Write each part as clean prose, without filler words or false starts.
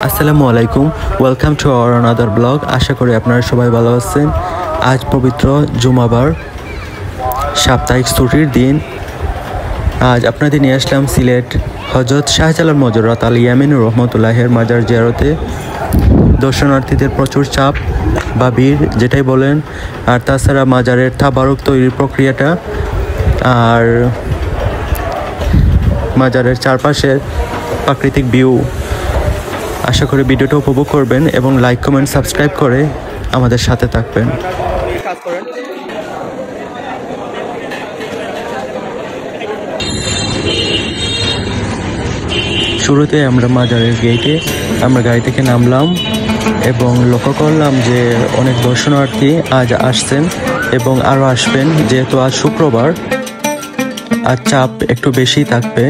আসসালামু আলাইকুম, welcome to our another blog. আশা করি আপনারা সবাই ভালো আছেন। আজ পবিত্র জুমাবার, সাপ্তাহিক ছুটির দিন। আজ আপনাদের নিয়ে আসলাম সিলেট হজরত শাহজালাল মজরুত আল ইয়ামিনুর রহমতুল্লাহের মাজার জিয়ারতে। দর্শনার্থীদের প্রচুর চাপ বা ভিড় যেটাই বলেন, আর তাছাড়া মাজারের তাবারুক তৈরির প্রক্রিয়াটা, আর মাজারের চারপাশের প্রাকৃতিক ভিউ। আশা করি ভিডিওটা উপভোগ করবেন এবং লাইক, কমেন্ট, সাবস্ক্রাইব করে আমাদের সাথে থাকবেন। শুরুতে আমরা মাজারের গেটে গাড়ি থেকে নামলাম এবং লক্ষ্য করলাম যে অনেক দর্শনার্থী আজ আসছেন এবং আরও আসবেন। যেহেতু আজ শুক্রবার, আর চাপ একটু বেশি থাকবে।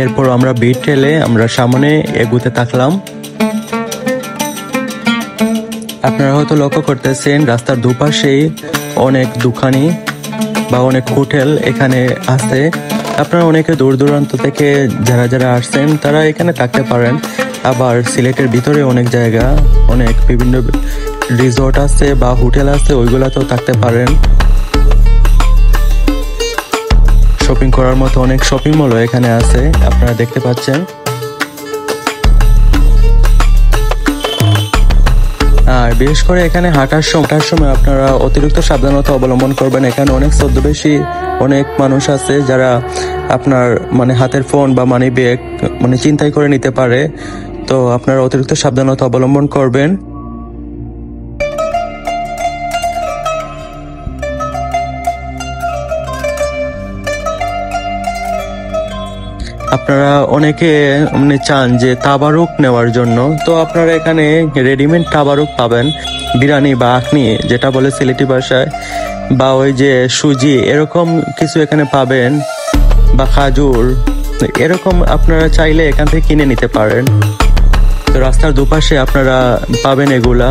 এরপর আমরা ভিড় ঠেলে আমরা সামনে এগুতে থাকলাম। আপনারা হয়তো লক্ষ্য করতেছেন রাস্তার দুপাশেই অনেক দোকানি বা অনেক হোটেল এখানে আছে। আপনারা অনেকে দূর দূরান্ত থেকে যারা আসছেন তারা এখানে থাকতে পারেন। আবার সিলেটের ভিতরে অনেক জায়গা, অনেক বিভিন্ন রিসোর্ট আছে বা হোটেল আছে, ওইগুলাতেও থাকতে পারেন। শপিং করার মতো অনেক শপিং মলও এখানে আছে, আপনারা দেখতে পাচ্ছেন। আর বিশেষ করে এখানে হাঁটার সময় আপনারা অতিরিক্ত সাবধানতা অবলম্বন করবেন। এখানে অনেক ছদ্মবেশী অনেক মানুষ আছে যারা আপনার হাতের ফোন বা মানি ব্যাগ ছিনতাই করে নিতে পারে। তো আপনারা অতিরিক্ত সাবধানতা অবলম্বন করবেন। আপনারা অনেকে চান যে তাবারুক নেওয়ার জন্য, তো আপনারা এখানে রেডিমেড তাবারুক পাবেন। বিরিয়ানি বা আখনি যেটা বলে সিলেটি ভাষায়, বা ওই যে সুজি, এরকম কিছু এখানে পাবেন, বা খাজুর, এরকম আপনারা চাইলে এখান থেকে কিনে নিতে পারেন। তো রাস্তার দুপাশে আপনারা পাবেন এগুলা।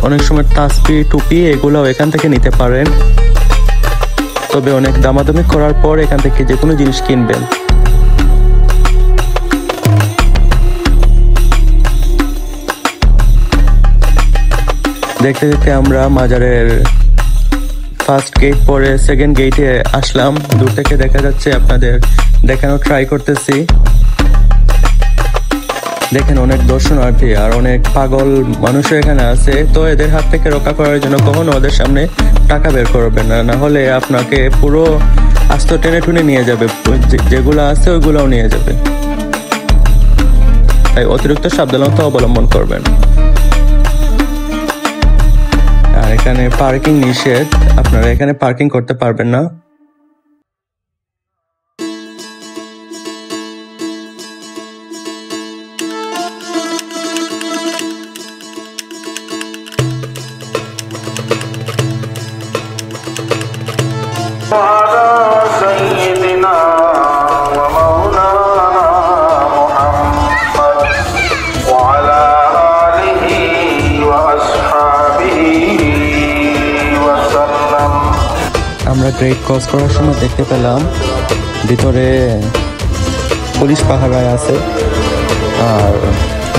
অনেক সময় তাসবি, টুপি এগুলাও এখান থেকে নিতে পারেন। তবে অনেক দামাদামি করার পর এখান থেকে যে কোনো জিনিস কিনবেন। দেখতে দেখতে আমরা মাজারের ফার্স্ট গেট পরে সেকেন্ড গেটে আসলাম। দূর থেকে দেখা যাচ্ছে, আপনাদের দেখানোর ট্রাই করতেছি। দেখেন অনেক দর্শনার্থী আর অনেক পাগল মানুষও এখানে আছে। তো এদের হাত থেকে রক্ষা করার জন্য কখনো ওদের সামনে টাকা বের করবেন না, না হলে আপনাকে পুরো আস্ত টেনে টুনে নিয়ে যাবে। যেগুলো আছে ওইগুলোও নিয়ে যাবে, তাই অতিরিক্ত সাবধানতা অবলম্বন করবেন। আর এখানে পার্কিং নিষেধ, আপনারা এখানে পার্কিং করতে পারবেন না। আমরা গেট ক্রস করার সময় দেখতে পেলাম ভিতরে পুলিশ পাহারায় আছে। আর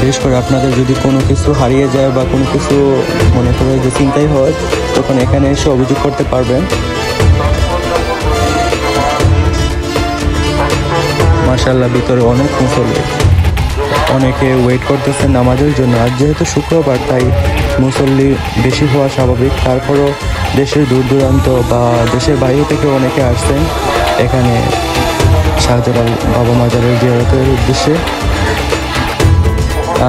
বিশেষ করে আপনাদের যদি কোনো কিছু হারিয়ে যায় বা কোনো কিছু মনে করে যে চিন্তাই হয়, তখন এখানে এসে অভিযোগ করতে পারবেন। মাশাআল্লাহ, ভিতরে অনেক মুসল্লি, অনেকে ওয়েট করতেছে নামাজের জন্য। আর যেহেতু শুক্রবার, তাই মুসল্লি বেশি হওয়া স্বাভাবিক। তারপরও দেশের দূর দূরান্ত বা দেশের বাইরে থেকে অনেকে আসছেন এখানে শাহজালাল বাবা মাজারের জিয়ারতের উদ্দেশ্যে।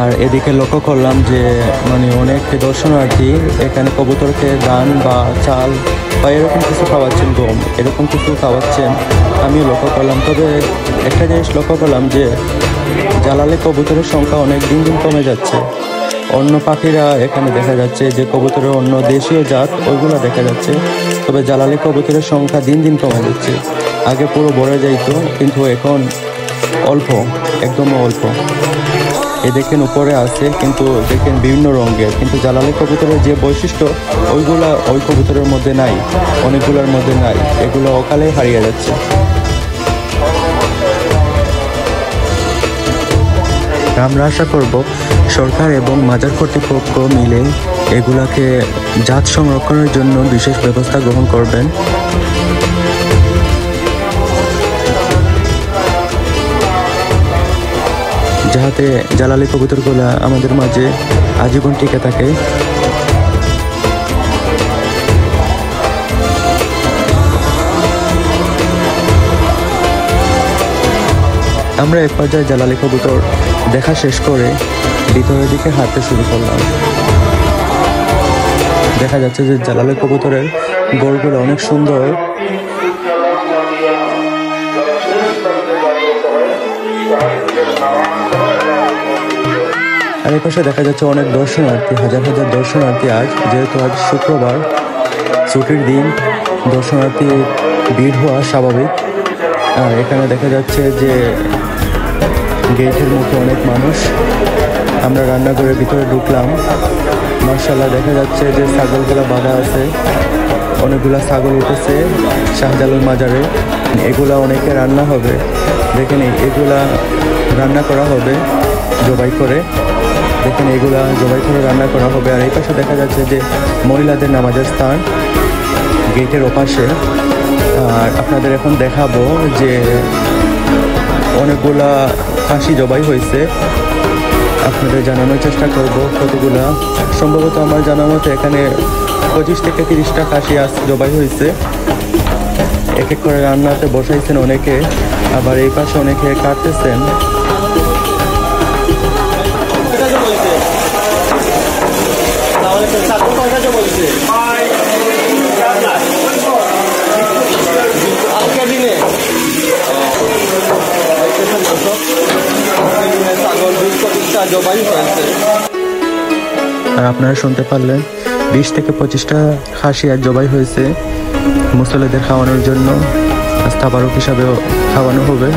আর এদিকে লক্ষ্য করলাম যে অনেক দর্শনার্থী এখানে কবুতরকে ধান বা চাল বা এরকম কিছু খাওয়াচ্ছেন, গম এরকম কিছু খাওয়াচ্ছেন, আমিও লক্ষ্য করলাম। তবে একটা জিনিস লক্ষ্য করলাম যে জালালে কবুতরের সংখ্যা অনেক দিন দিন কমে যাচ্ছে। অন্য পাখিরা এখানে দেখা যাচ্ছে যে কবুতরের অন্য দেশীয় জাত, ওইগুলো দেখা যাচ্ছে। তবে জালালে কবুতরের সংখ্যা দিন দিন কমে যাচ্ছে। আগে পুরো ভরে যাইতো, কিন্তু এখন অল্প, একদম অল্প। এই দেখেন উপরে আছে, কিন্তু দেখেন বিভিন্ন রঙের, কিন্তু জালালি কবুতরের যে বৈশিষ্ট্য ওইগুলা ওই কবুতরের মধ্যে নাই, অনেকগুলোর মধ্যে নাই, এগুলো অকালে হারিয়ে যাচ্ছে। আমরা আশা করব সরকার এবং মাজার কর্তৃপক্ষ মিলে এগুলাকে জাত সংরক্ষণের জন্য বিশেষ ব্যবস্থা গ্রহণ করবেন। যাতে জালালি কবুতরগুলা আমাদের মাঝে আজীবন টিকে থাকে। আমরা এক পর্যায়ে জালালি কবুতর দেখা শেষ করে ভিতরের দিকে হাঁটতে শুরু করলাম। দেখা যাচ্ছে যে জালালি কবুতরের গড়গুলো অনেক সুন্দর। আর এই পাশে দেখা যাচ্ছে অনেক দর্শনার্থী, হাজার হাজার দর্শনার্থী। আজ যেহেতু আজ শুক্রবার, ছুটির দিন, দর্শনার্থী ভিড় হওয়া স্বাভাবিক। আর এখানে দেখা যাচ্ছে যে গেটের মুখে অনেক মানুষ। আমরা রান্নাঘরের ভিতরে ঢুকলাম। মাশাআল্লাহ, দেখা যাচ্ছে যে ছাগলগুলা বাঁধা আছে, অনেকগুলা ছাগল উঠেছে শাহজালাল মাজারে। এগুলা অনেকে রান্না হবে, দেখেন এগুলা রান্না করা হবে জবাই করে। দেখেন এগুলা জবাই করে রান্না করা হবে। আর এই পাশে দেখা যাচ্ছে যে মহিলাদের নামাজের স্থান গেটের ওপাশে। আর আপনাদের এখন দেখাবো যে অনেকগুলা খাসি জবাই হয়েছে, আপনাদের জানানোর চেষ্টা করব কতগুলা। সম্ভবত আমার জানা মতো এখানে 25 থেকে 30টা খাসি আজ জবাই হয়েছে। এক এক করে রান্নাতে বসাইছেন অনেকে, আবার এই পাশে অনেকে কাটতেছেন। আর আপনারা শুনতে পারলেন 20 থেকে 25টা খাসি আর জবাই হয়েছে মুসল্লিদের খাওয়ানোর জন্য, তাবারুক হিসাবেও খাওয়ানো হবে।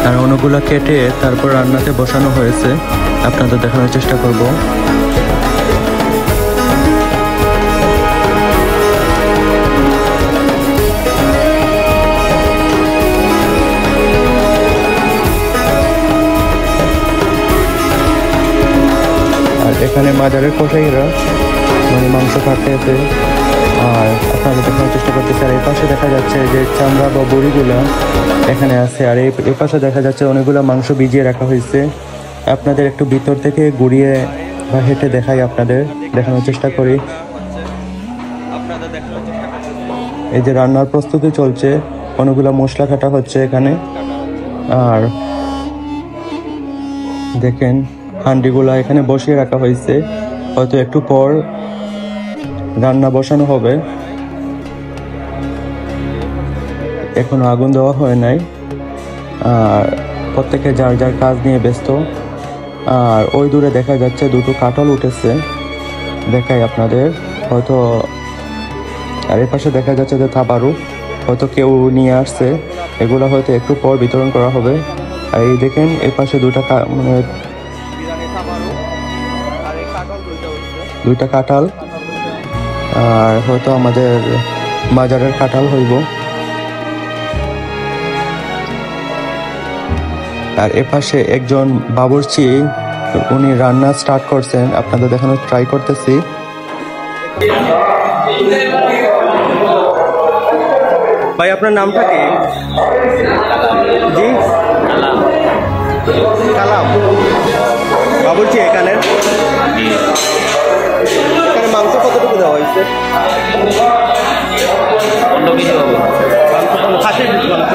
আর অন্যগুলা কেটে তারপর রান্নাতে বসানো হয়েছে, আপনাদের দেখানোর চেষ্টা করব। এখানে মাজারের কসাইরা মানে মাংস কাটতেছে আর আপনাদের দেখানোর চেষ্টা করতেছে। আর এই পাশে দেখা যাচ্ছে যে চামড়া বা বড়িগুলা এখানে আছে। আর এই পাশে দেখা যাচ্ছে অনেকগুলো মাংস ভিজিয়ে রাখা হয়েছে। আপনাদের একটু ভিতর থেকে ঘুরিয়ে বা হেঁটে দেখাই, আপনাদের দেখানোর চেষ্টা করি। এই যে রান্নার প্রস্তুতি চলছে, অনেকগুলো মশলা কাটা হচ্ছে এখানে। আর দেখেন হান্ডিগুলা এখানে বসিয়ে রাখা হয়েছে, হয়তো একটু পর রান্না বসানো হবে। এখনো আগুন দেওয়া হয় নাই। আর প্রত্যেকে যার যার কাজ নিয়ে ব্যস্ত। আর ওই দূরে দেখা যাচ্ছে দুটো কাটল উঠেছে, দেখাই আপনাদের হয়তো। আর এর পাশে দেখা যাচ্ছে যে তাবারুক হয়তো কেউ নিয়ে আসছে, এগুলো হয়তো একটু পর বিতরণ করা হবে। আর এই দেখেন এর পাশে দুইটা কাঁঠাল, আর হয়তো আমাদের মাজারের কাঁঠাল হইব। আর এপাশে একজন বাবুর্চি, উনি রান্না স্টার্ট করছেন, আপনাদের দেখানোর ট্রাই করতেছি। ভাই আপনার নামটা কি? জি কালাম। বাবুর্চি এখানে মাংস কতটুকু দেওয়া হয়েছে? খাসির মাংস।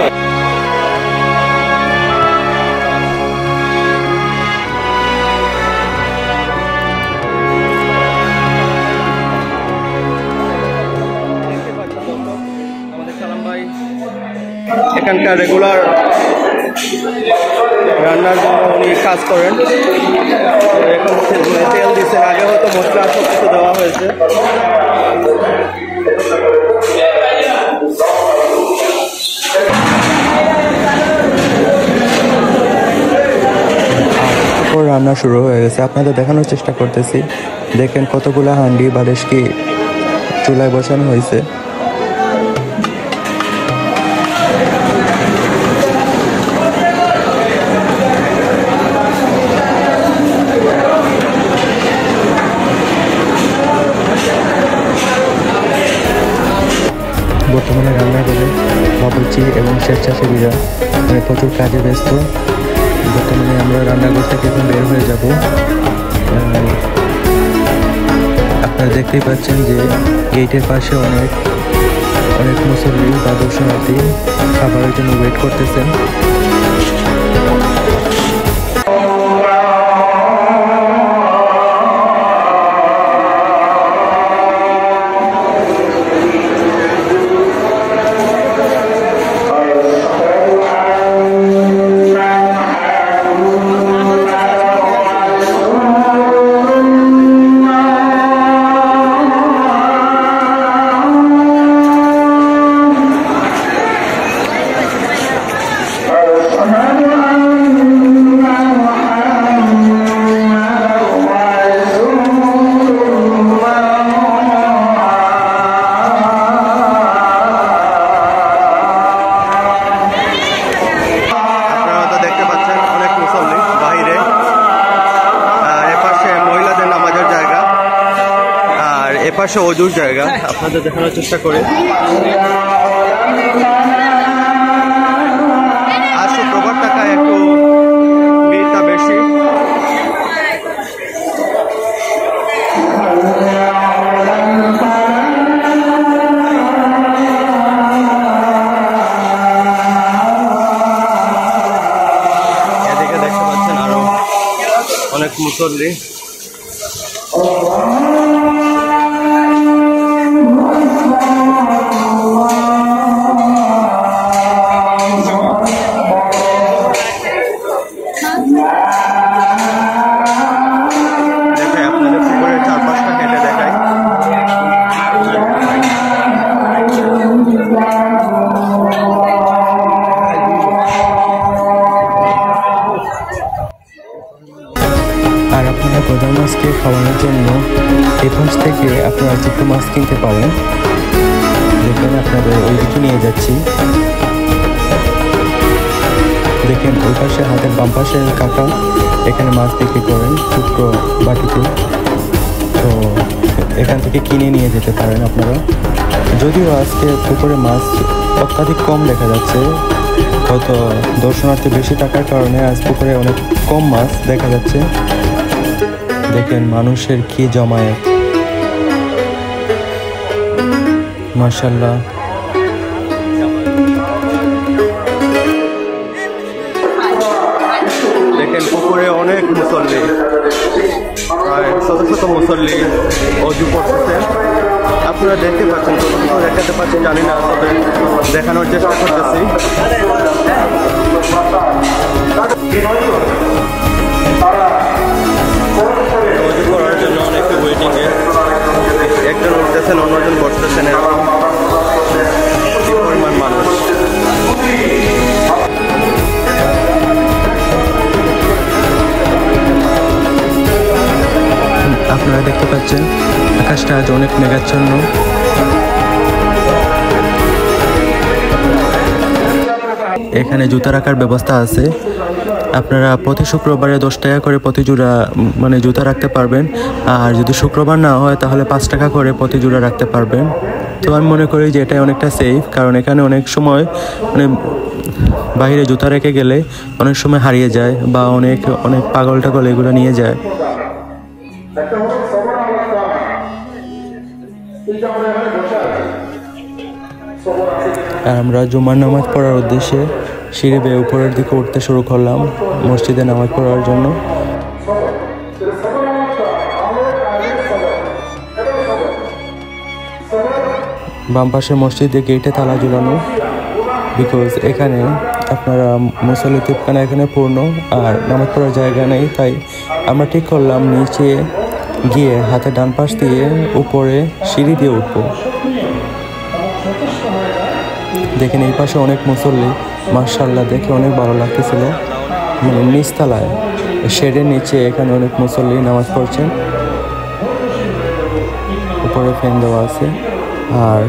এখানকার রেগুলার রান্নার জন্য উনি কাজ করেন। এখন তেল দিচ্ছেন, আগে হয়তো মশলা সব কিছু দেওয়া হয়েছে। রান্না শুরু হয়ে গেছে। আপনাদের দেখানোর চেষ্টা করতেছি। দেখেন কতগুলা হান্ডি বাদেশকি চুলায় বসানো হয়েছে। বর্তমানে রান্না করে বাবুর্চি এবং স্বেচ্ছাসেবীরা প্রচুর কাজে ব্যস্ত। বর্তমানে আমরা রান্নাঘর থেকে এখন বের হয়ে যাব। আপনারা দেখতেই পাচ্ছেন যে গেটের পাশে অনেক মুসল্লি বা দর্শনার্থী খাবারের জন্য ওয়েট করতেছেন। এপাশে অজুর জায়গা আপনাদের দেখানোর চেষ্টা করি। আর শুক্রবার টাকায় একটু ভিড়টা বেশি। এদিকে দেখতে পাচ্ছেন আরো অনেক মুসল্লি। আর আপনারা গদা মাছকে খাওয়ানোর জন্য এই পাশ থেকে আপনারা ছোটো মাছ কিনতে পারেন। দেখেন আপনাদের ওইদিকে নিয়ে যাচ্ছি। দেখেন ওই পাশে হাতের বাম পাশের কাকা এখানে মাছ বিক্রি করেন ছোট্ট বাটিতে। তো এখান থেকে কিনে নিয়ে যেতে পারেন আপনারা। যদিও আজকে পুকুরে মাছ অত্যাধিক কম দেখা যাচ্ছে, হয়তো দর্শনার্থী বেশি টাকার কারণে আজ পুকুরে অনেক কম মাছ দেখা যাচ্ছে। দেখেন মানুষের কি জমায়েত, মাশাআল্লাহ। দেখেন পুকুরে অনেক মুসল্লি, শত শত মুসল্লি অজু করতেছে। আপনারা দেখতে পাচ্ছেন, দেখাতে পাচ্ছেন জানি না, তবে দেখানোর চেষ্টা করতেছি। অজু করার জন্য অনেকে ওয়েটিংয়ে, একজন উঠতেছেন অন্যজন বসতেছেন, এরকম কি পরিমাণ মানুষ। আপনারা দেখতে পাচ্ছেন আকাশটা আজ অনেক মেঘাচ্ছন্ন। এখানে জুতা রাখার ব্যবস্থা আছে। আপনারা প্রতি শুক্রবারে 10 টাকা করে প্রতি জোড়া জুতা রাখতে পারবেন। আর যদি শুক্রবার না হয় তাহলে 5 টাকা করে প্রতি জোড়া রাখতে পারবেন। তো আমি মনে করি যে এটা অনেকটা সেফ, কারণ এখানে অনেক সময় বাইরে জুতা রেখে গেলে অনেক সময় হারিয়ে যায় বা অনেক পাগল টাগল এগুলো নিয়ে যায়। আমরা জুমার নামাজ পড়ার উদ্দেশ্যে সিঁড়ি বেয়ে উপরের দিকে উঠতে শুরু করলাম মসজিদে নামাজ পড়ার জন্য। বাম পাশে মসজিদে গেটে তালা ঝুলানো, বিকজ এখানে আপনারা মুসল্লি তিপখানা এখানে পূর্ণ আর নামাজ পড়ার জায়গা নেই। তাই আমরা ঠিক করলাম নিচে গিয়ে হাতে ডান পাশ দিয়ে উপরে সিঁড়ি দিয়ে উঠবো। দেখেন এই পাশে অনেক মুসল্লি, মাশাআল্লাহ, দেখে অনেক ভালো লাগতেছিল। নিচতলায় শেডের নিচে এখানে অনেক মুসল্লি নামাজ পড়ছেন। উপরে ফ্যান দেওয়া আছে আর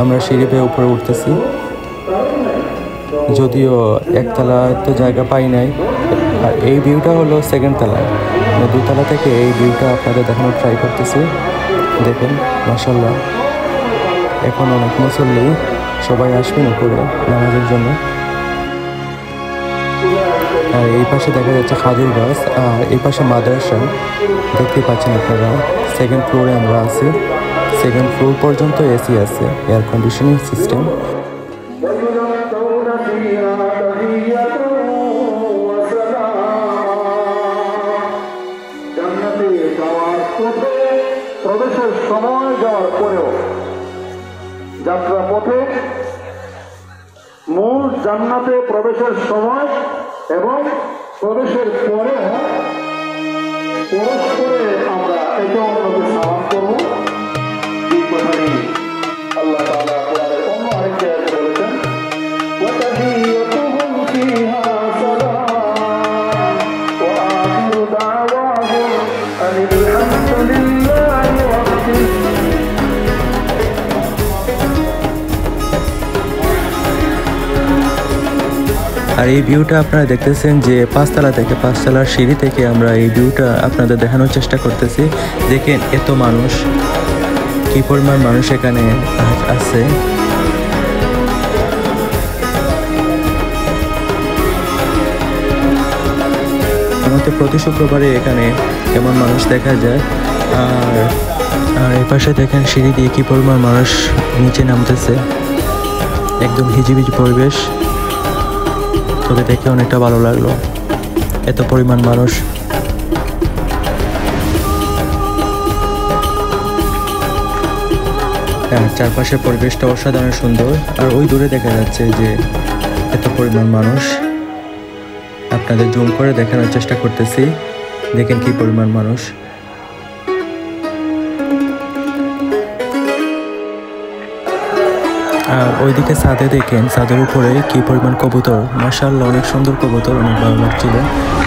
আমরা সিঁড়ি বেয়ে উপরে উঠতেছি। যদিও একতলায় তো জায়গা পাই নাই, আর এই ভিউটা হলো সেকেন্ড তলায়, দুতলা থেকে এই ভিউটা আপনাদের দেখানোর ট্রাই করতেছি। দেখুন মাশাআল্লাহ, এখন অনেক মুসল্লি সবাই আসবেন উপরে নামাজের জন্য। আর এই পাশে দেখা যাচ্ছে খাজুর গাছ, আর এই পাশে মাদ্রাসা দেখতে পাচ্ছেন আপনারা। সেকেন্ড ফ্লোরে আমরা আছি, সেকেন্ড ফ্লোর পর্যন্ত এসি আছে, এয়ার কন্ডিশনিং সিস্টেম। প্রবেশের সময় যাওয়ার পরেও যাত্রা পথে মূল জান্নাতে প্রবেশের সময় এবং প্রবেশের পরে পরস্পরে আমরা একে অন্যকে সালাম করবো। এই কথাটি আল্লাহ তাআলা কোরআনের অন্য আরেক জায়গায় বলেছেন, ওয়াতাহিয়াতুহুম ফিহা সালাম ওয়া আখিরু দাওয়াহুম আনিল হামদুলিল্লাহি রাব্বিল আর এই ভিউটা আপনারা দেখতেছেন যে পাঁচতলা থেকে, পাঁচতলার সিঁড়ি থেকে আমরা এই ভিউটা আপনাদের দেখানোর চেষ্টা করতেছি। দেখেন এত মানুষ, কি পরিমাণ মানুষ এখানে আছে। আমাদের প্রতি শুক্রবারে এখানে কেমন মানুষ দেখা যায়। আর এই পাশে দেখেন সিঁড়ি দিয়ে কি পরিমাণ মানুষ নিচে নামতেছে, একদম হিজিবিজি পরিবেশ। তবে দেখে অনেকটা ভালো লাগলো, এত পরিমাণ মানুষ। চারপাশের পরিবেশটা অসাধারণ সুন্দর। আর ওই দূরে দেখা যাচ্ছে যে এত পরিমাণ মানুষ। আপনাদের জুম করে দেখানোর চেষ্টা করতেছি, দেখেন কি পরিমাণ মানুষ। আর ওইদিকে ছাদে দেখেন, ছাদের উপরে কি পরিমাণ কবুতর, মাশাআল্লাহ অনেক সুন্দর কবুতর, অনেক ভালো লাগছিল।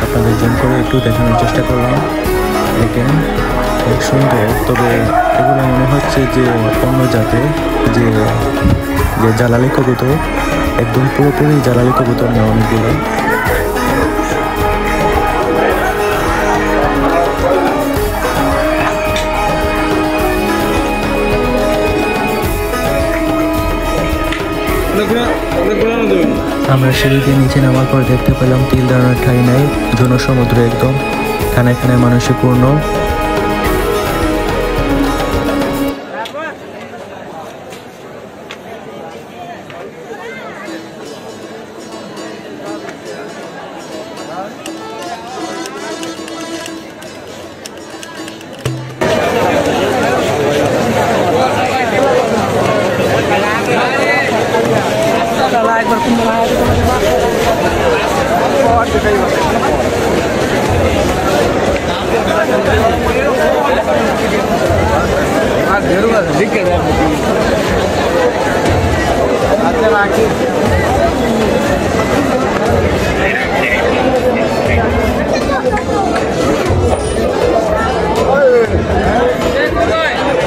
আপনাদের জুম করে একটু দেখানোর চেষ্টা করলাম। দেখেন অনেক সুন্দর, তবে এগুলো মনে হচ্ছে যে অন্য জাতের, যে জালালি কবুতর, একদম পুরোপুরি জালালি কবুতর না অনেকগুলো। আমরা সিঁড়ি দিয়ে নিচে নামার পর দেখতে পেলাম তিল দাঁড়ানোর ঠাঁই নাই, জনসমুদ্র একদম, খানায় খানায় মানুষে পূর্ণ।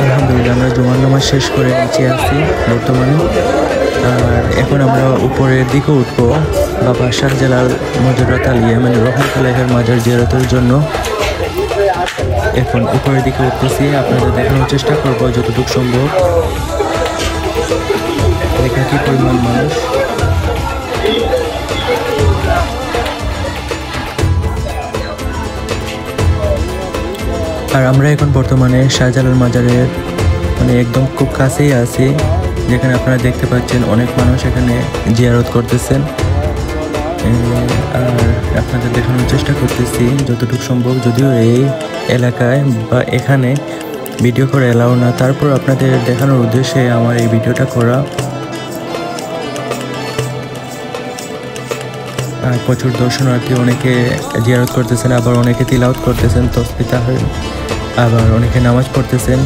আলহামদুলিল্লাহ আমরা জুমার নামাজ শেষ করে নিচে আসছি বর্তমানে। আর এখন আমরা উপরের দিকে উঠবো বাবা শাহজালাল মজুরাত আলিয়া মানে রহমতুল্লাহের মাজার জিয়ারতের জন্য। এখন উপরের দিকে উঠতেছি, আপনাদের দেখানোর চেষ্টা করবো যতটুকু সম্ভব। দেখেন কি পরিমাণ মানুষ। আর আমরা এখন বর্তমানে শাহজালাল মাজারের মানে একদম খুব কাছেই আছি, যেখানে আপনারা দেখতে পাচ্ছেন অনেক মানুষ এখানে জিয়ারত করতেছেন। আর আপনাদের দেখানোর চেষ্টা করতেছি যতটুকু সম্ভব, যদিও এই এলাকায় বা এখানে ভিডিও করা এলাও না, তারপর আপনাদের দেখানোর উদ্দেশ্যে আমার এই ভিডিওটা করা। আর প্রচুর দর্শনার্থী, অনেকে জিয়ারত করতেছেন, আবার অনেকে তিলাওয়াত করতেছেন তসবিহ তাহলিল, আবার অনেকে নামাজ পড়তেছেন।